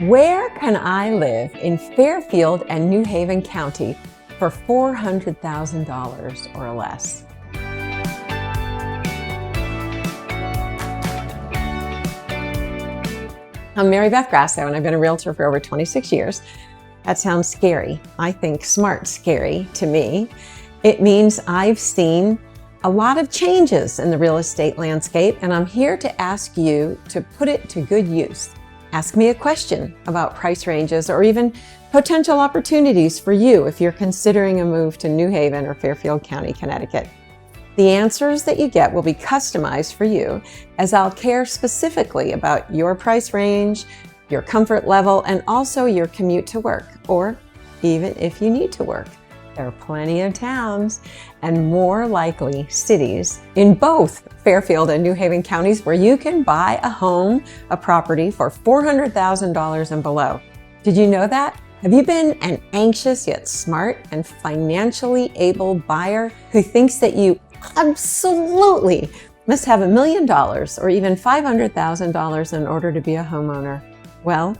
Where can I live in Fairfield and New Haven County for $400,000 or less? I'm Beth Grasso, and I've been a realtor for over 26 years. That sounds scary. I think smart scary to me. It means I've seen a lot of changes in the real estate landscape, and I'm here to ask you to put it to good use. Ask me a question about price ranges or even potential opportunities for you if you're considering a move to New Haven or Fairfield County, Connecticut. The answers that you get will be customized for you, as I'll care specifically about your price range, your comfort level, and also your commute to work, or even if you need to work. There are plenty of towns and more likely cities in both Fairfield and New Haven counties where you can buy a home, a property for $400,000 and below. Did you know that? Have you been an anxious yet smart and financially able buyer who thinks that you absolutely must have $1 million or even $500,000 in order to be a homeowner? Well,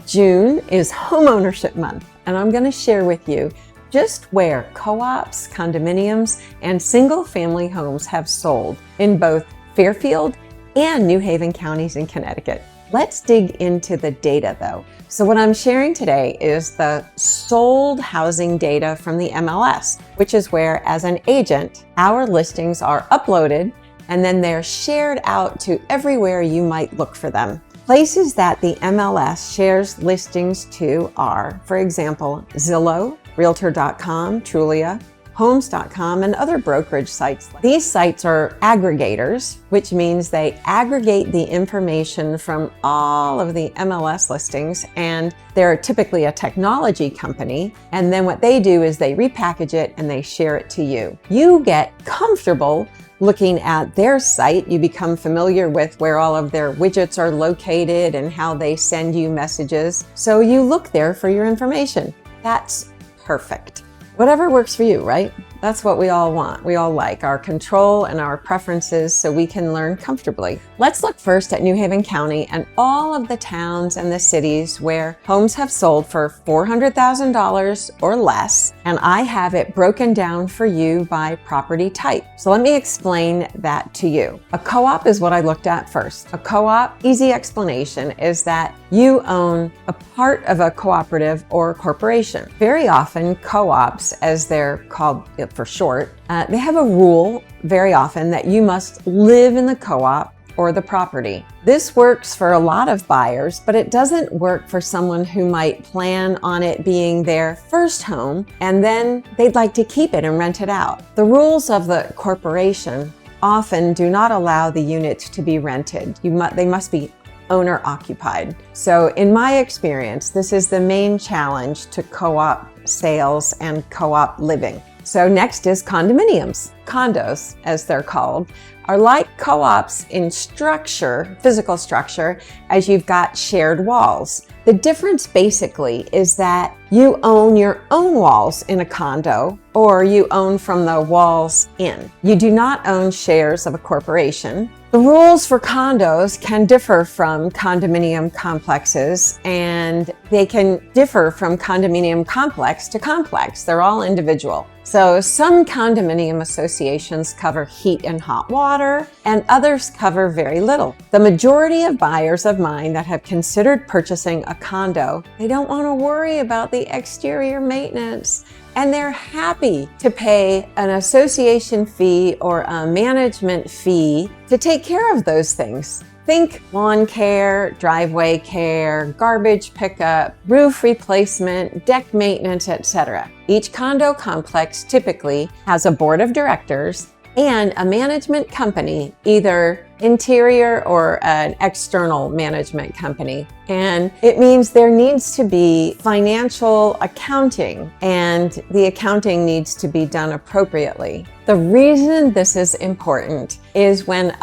June is homeownership month, and I'm going to share with you just where co-ops, condominiums, and single-family homes have sold in both Fairfield and New Haven counties in Connecticut. Let's dig into the data though. So what I'm sharing today is the sold housing data from the MLS, which is where, as an agent, our listings are uploaded and then they're shared out to everywhere you might look for them. Places that the MLS shares listings to are, for example, Zillow, Realtor.com, Trulia, Homes.com, and other brokerage sites. These sites are aggregators, which means they aggregate the information from all of the MLS listings, and they're typically a technology company. And then what they do is they repackage it and they share it to you. You get comfortable looking at their site. You become familiar with where all of their widgets are located and how they send you messages. So you look there for your information. That's perfect. Whatever works for you, right? That's what we all want. We all like our control and our preferences so we can learn comfortably. Let's look first at New Haven County and all of the towns and the cities where homes have sold for $400,000 or less. And I have it broken down for you by property type. So let me explain that to you. A co-op is what I looked at first. A co-op, easy explanation, is that you own a part of a cooperative or corporation. Very often, co-ops, as they're called for short, they have a rule very often that you must live in the co-op or the property. This works for a lot of buyers, but it doesn't work for someone who might plan on it being their first home and then they'd like to keep it and rent it out. The rules of the corporation often do not allow the units to be rented. They must be owner occupied. So in my experience, this is the main challenge to co-op sales and co-op living. So next is condominiums. Condos, as they're called, are like co-ops in structure, physical structure, as you've got shared walls. The difference basically is that you own your own walls in a condo, or you own from the walls in. You do not own shares of a corporation. The rules for condos can differ from condominium complexes, and they can differ from condominium complex to complex. They're all individual. So some condominium associations cover heat and hot water, and others cover very little. The majority of buyers of mine that have considered purchasing a condo, they don't want to worry about the exterior maintenance, and they're happy to pay an association fee or a management fee to take care of those things. Think lawn care, driveway care, garbage pickup, roof replacement, deck maintenance, etc. Each condo complex typically has a board of directors and a management company, either interior or an external management company. And it means there needs to be financial accounting, and the accounting needs to be done appropriately. The reason this is important is when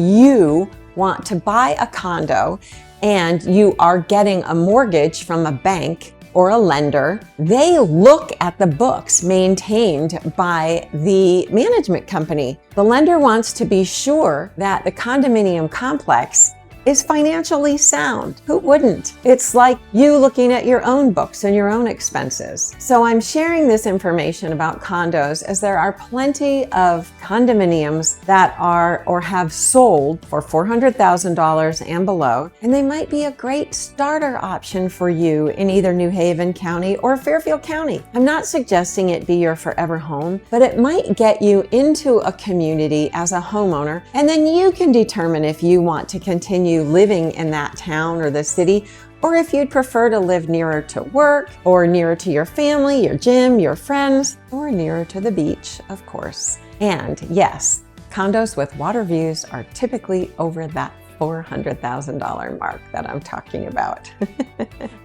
you want to buy a condo and you are getting a mortgage from a bank or a lender, they look at the books maintained by the management company. The lender wants to be sure that the condominium complex is financially sound. Who wouldn't? It's like you looking at your own books and your own expenses. So I'm sharing this information about condos as there are plenty of condominiums that are or have sold for $400,000 and below, and they might be a great starter option for you in either New Haven County or Fairfield County. I'm not suggesting it be your forever home, but it might get you into a community as a homeowner, and then you can determine if you want to continue living in that town or the city, or if you'd prefer to live nearer to work, or nearer to your family, your gym, your friends, or nearer to the beach, of course. And yes, condos with water views are typically over that $400,000 mark that I'm talking about.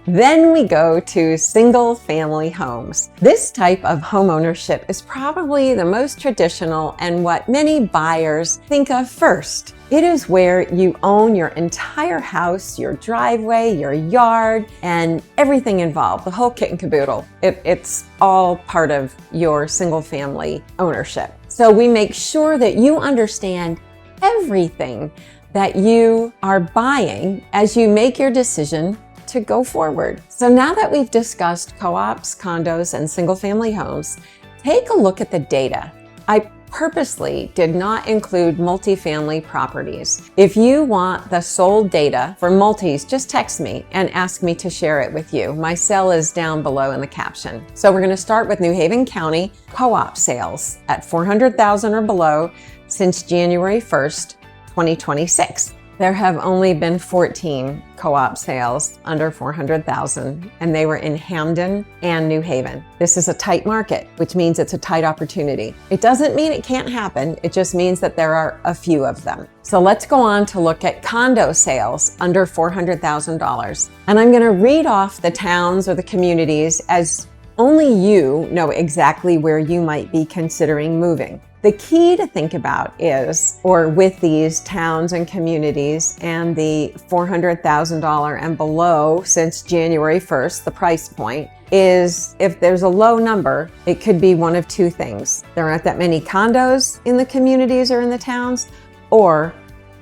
Then we go to single family homes. This type of home ownership is probably the most traditional and what many buyers think of first. It is where you own your entire house, your driveway, your yard, and everything involved, the whole kit and caboodle. It's all part of your single family ownership. So we make sure that you understand everything that you are buying as you make your decision to go forward. So now that we've discussed co-ops, condos, and single-family homes, take a look at the data. I purposely did not include multifamily properties. If you want the sold data for multis, just text me and ask me to share it with you. My cell is down below in the caption. So we're going to start with New Haven County co-op sales at $400,000 or below since January 1st, 2026. There have only been 14 co-op sales under $400,000, and they were in Hamden and New Haven. This is a tight market, which means it's a tight opportunity. It doesn't mean it can't happen. It just means that there are a few of them. So let's go on to look at condo sales under $400,000. And I'm going to read off the towns or the communities as only you know exactly where you might be considering moving. The key to think about is, or with these towns and communities and the $400,000 and below since January 1st, the price point, is if there's a low number, it could be one of two things. There aren't that many condos in the communities or in the towns, or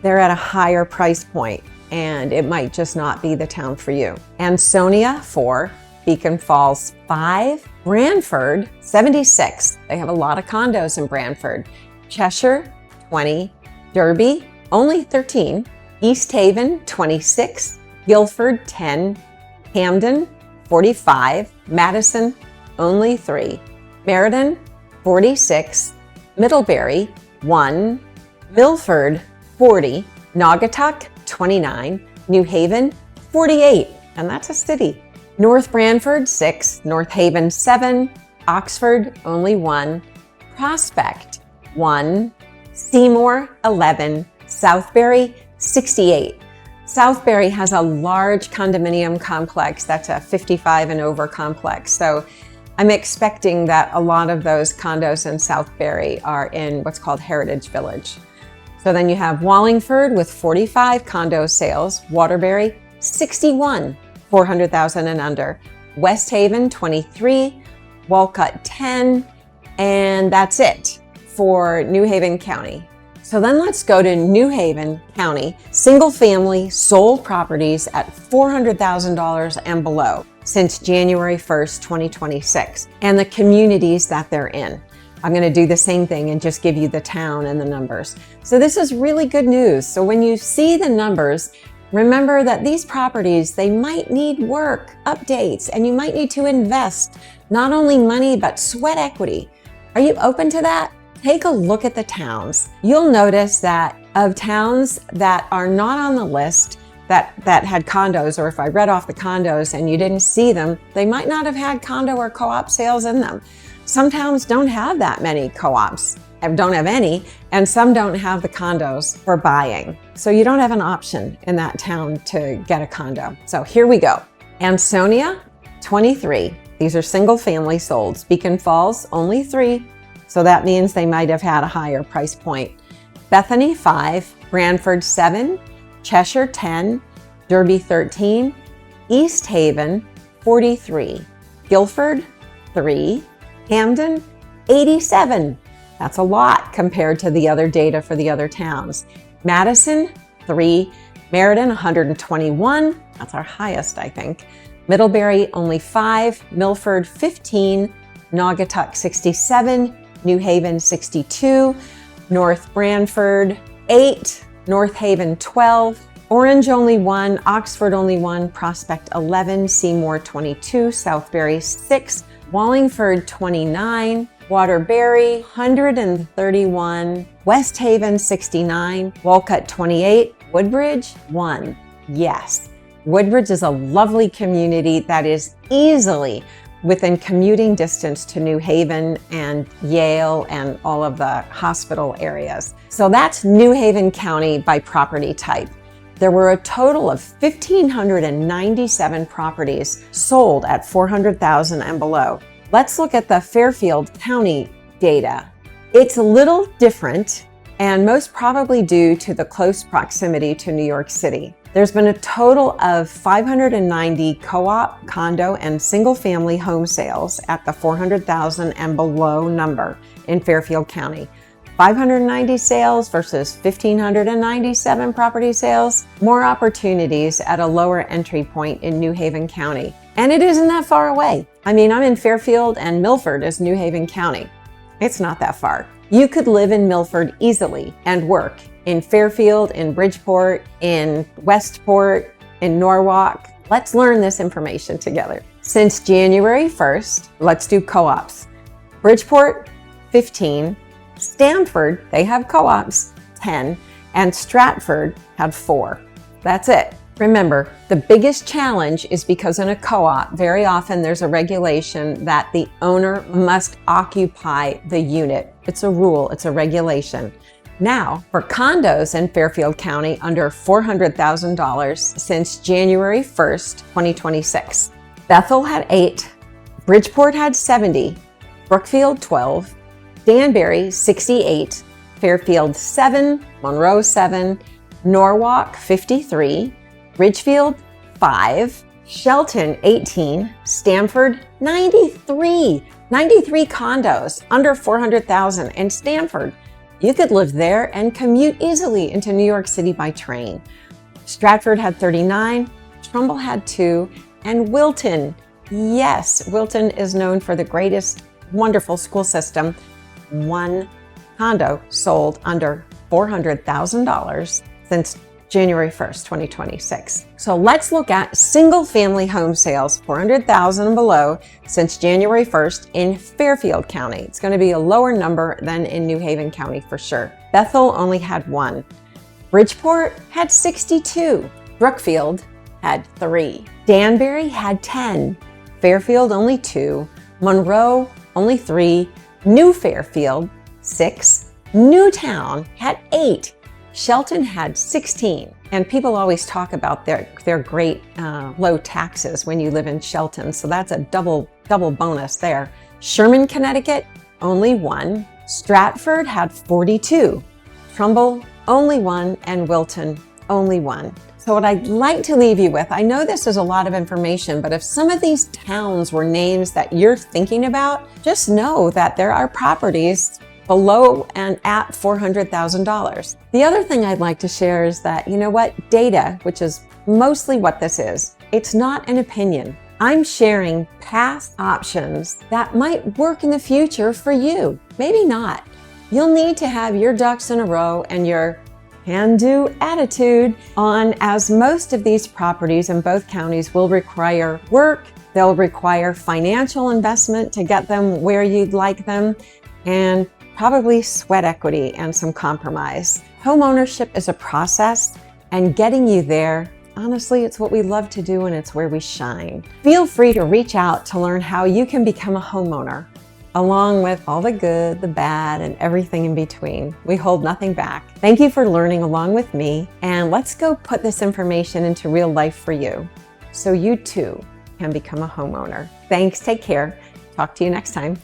they're at a higher price point and it might just not be the town for you. Ansonia, 4. Beacon Falls, 5. Branford, 76. They have a lot of condos in Branford. Cheshire, 20. Derby, only 13. East Haven, 26. Guilford, 10. Camden, 45. Madison, only 3. Meriden, 46. Middlebury, 1. Milford, 40. Naugatuck, 29. New Haven, 48. And that's a city. North Branford, 6, North Haven, 7, Oxford, only 1, Prospect, 1, Seymour, 11, Southbury, 68. Southbury has a large condominium complex. That's a 55 and over complex. So I'm expecting that a lot of those condos in Southbury are in what's called Heritage Village. So then you have Wallingford with 45 condo sales, Waterbury, 61. 400,000 and under. West Haven, 23, Walcott, 10, and that's it for New Haven County. So then let's go to New Haven County, single family sold properties at $400,000 and below since January 1st, 2026, and the communities that they're in. I'm going to do the same thing and just give you the town and the numbers. So this is really good news. So when you see the numbers, remember that these properties, they might need work, updates, and you might need to invest not only money, but sweat equity. Are you open to that? Take a look at the towns. You'll notice that of towns that are not on the list that had condos, or if I read off the condos and you didn't see them, they might not have had condo or co-op sales in them. Some towns don't have that many co-ops, don't have any, and some don't have the condos for buying. So you don't have an option in that town to get a condo. So here we go. Ansonia, 23. These are single family solds. Beacon Falls, only 3. So that means they might have had a higher price point. Bethany, 5. Branford, 7. Cheshire, 10. Derby, 13. East Haven, 43. Guilford, 3. Hamden, 87. That's a lot compared to the other data for the other towns. Madison, 3. Meriden, 121. That's our highest, I think. Middlebury, only 5. Milford, 15. Naugatuck, 67. New Haven, 62. North Branford, 8. North Haven, 12. Orange, only 1. Oxford, only 1. Prospect, 11. Seymour, 22. Southbury, 6. Wallingford, 29. Waterbury, 131. West Haven, 69. Walcott, 28. Woodbridge, 1. Yes, Woodbridge is a lovely community that is easily within commuting distance to New Haven and Yale and all of the hospital areas. So that's New Haven County by property type. There were a total of 1,597 properties sold at $400,000 and below. Let's look at the Fairfield County data. It's a little different and most probably due to the close proximity to New York City. There's been a total of 590 co-op, condo, and single-family home sales at the $400,000 and below number in Fairfield County. 590 sales versus 1,597 property sales. More opportunities at a lower entry point in New Haven County. And it isn't that far away. I mean, I'm in Fairfield and Milford is New Haven County. It's not that far. You could live in Milford easily and work in Fairfield, in Bridgeport, in Westport, in Norwalk. Let's learn this information together. Since January 1st, let's do co-ops. Bridgeport, 15. Stanford, they have co-ops, 10. And Stratford had 4. That's it. Remember, the biggest challenge is because in a co-op, very often there's a regulation that the owner must occupy the unit. It's a rule, it's a regulation. Now, for condos in Fairfield County under $400,000 since January 1st, 2026. Bethel had 8, Bridgeport had 70, Brookfield 12, Danbury 68, Fairfield 7, Monroe 7, Norwalk 53, Ridgefield 5, Shelton 18, Stamford 93 condos under $400,000 in Stamford. You could live there and commute easily into New York City by train. Stratford had 39, Trumbull had 2, and Wilton, yes, Wilton is known for the greatest, wonderful school system. 1 condo sold under $400,000 since January 1st, 2026. So let's look at single family home sales, $400,000 and below since January 1st in Fairfield County. It's going to be a lower number than in New Haven County for sure. Bethel only had 1. Bridgeport had 62. Brookfield had 3. Danbury had 10. Fairfield only 2. Monroe only 3. New Fairfield 6. Newtown had 8. Shelton had 16, and people always talk about their great low taxes when you live in Shelton, so that's a double bonus there. Sherman, Connecticut, only 1. Stratford had 42. Trumbull, only 1, and Wilton, only 1. So what I'd like to leave you with, I know this is a lot of information, but if some of these towns were names that you're thinking about, just know that there are properties below and at $400,000. The other thing I'd like to share is that, you know what, data, which is mostly what this is, it's not an opinion. I'm sharing past options that might work in the future for you. Maybe not. You'll need to have your ducks in a row and your can-do attitude on, as most of these properties in both counties will require work, they'll require financial investment to get them where you'd like them, and probably sweat equity and some compromise. Home ownership is a process, and getting you there, honestly, it's what we love to do and it's where we shine. Feel free to reach out to learn how you can become a homeowner, along with all the good, the bad, and everything in between. We hold nothing back. Thank you for learning along with me, and let's go put this information into real life for you, so you too can become a homeowner. Thanks, take care. Talk to you next time.